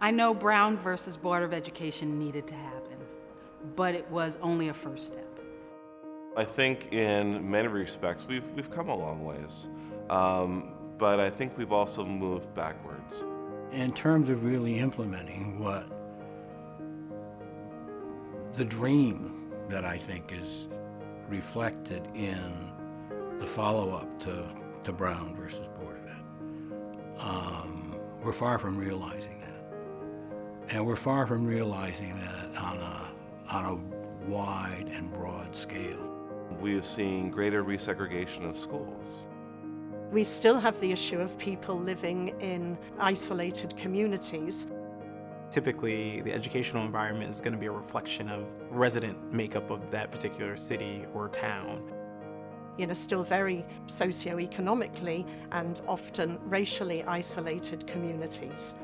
I know Brown versus Board of Education needed to happen, but it was only a first step. I think in many respects we've come a long ways, but I think we've also moved backwards. In terms of really implementing what the dream that I think is reflected in the follow-up to Brown versus Board of Ed, we're far from realizing that. And we're far from realizing that on a wide and broad scale. We have seen greater resegregation of schools. We still have the issue of people living in isolated communities. Typically, the educational environment is going to be a reflection of resident makeup of that particular city or town. You know, still very socioeconomically and often racially isolated communities.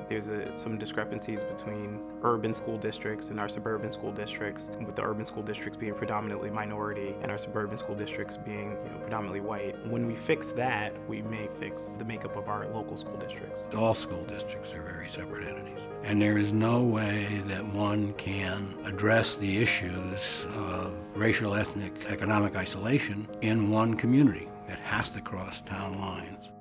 There's some discrepancies between urban school districts and our suburban school districts, with the urban school districts being predominantly minority and our suburban school districts being predominantly white. When we fix that, we may fix the makeup of our local school districts. All school districts are very separate entities. And there is no way that one can address the issues of racial, ethnic, economic isolation in one community. It has to cross town lines.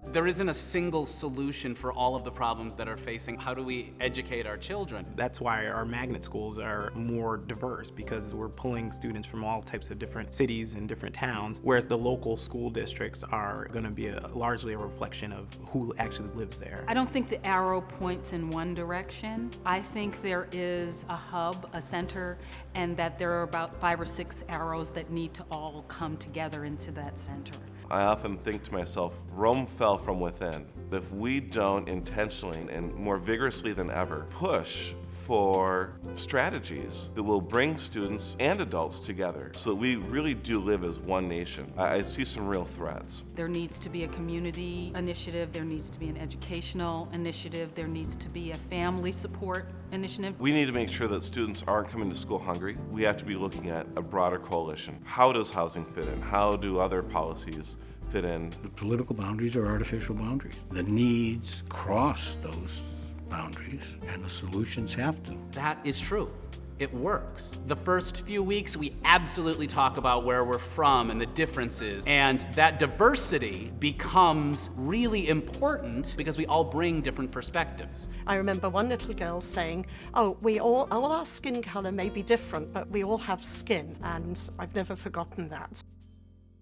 There isn't a single solution for all of the problems that are facing. How do we educate our children? That's why our magnet schools are more diverse, because we're pulling students from all types of different cities and different towns, whereas the local school districts are going to be largely a reflection of who actually lives there. I don't think the arrow points in one direction. I think there is a hub, a center, and that there are about 5 or 6 arrows that need to all come together into that center. I often think to myself, Rome fell from within. If we don't intentionally and more vigorously than ever push for strategies that will bring students and adults together so that we really do live as one nation, I see some real threats. There needs to be a community initiative, there needs to be an educational initiative, there needs to be a family support initiative. We need to make sure that students aren't coming to school hungry. We have to be looking at a broader coalition. How does housing fit in? How do other policies fit in? The political boundaries are artificial boundaries. The needs cross those boundaries, and the solutions have to. That is true. It works. The first few weeks, we absolutely talk about where we're from and the differences, and that diversity becomes really important because we all bring different perspectives. I remember one little girl saying, oh, all our skin color may be different, but we all have skin, and I've never forgotten that.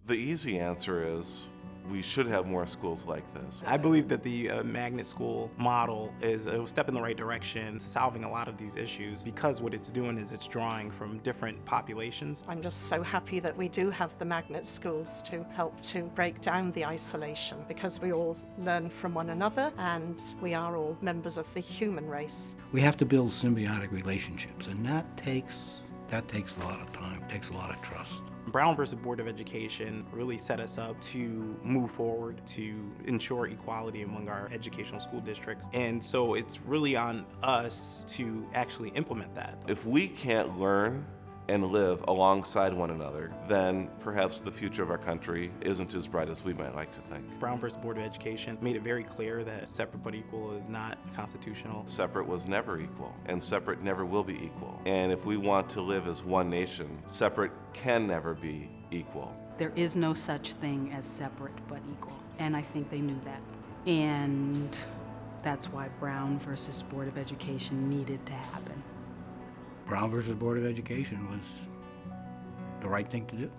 The easy answer is we should have more schools like this. I believe that the magnet school model is a step in the right direction to solving a lot of these issues, because what it's doing is it's drawing from different populations. I'm just so happy that we do have the magnet schools to help to break down the isolation, because we all learn from one another and we are all members of the human race. We have to build symbiotic relationships, and that takes a lot of time, takes a lot of trust. Brown versus Board of Education really set us up to move forward, to ensure equality among our educational school districts. And so it's really on us to actually implement that. If we can't learn and live alongside one another, then perhaps the future of our country isn't as bright as we might like to think. Brown versus Board of Education made it very clear that separate but equal is not constitutional. Separate was never equal, and separate never will be equal. And if we want to live as one nation, separate can never be equal. There is no such thing as separate but equal, and I think they knew that. And that's why Brown versus Board of Education needed to happen. Brown versus Board of Education was the right thing to do.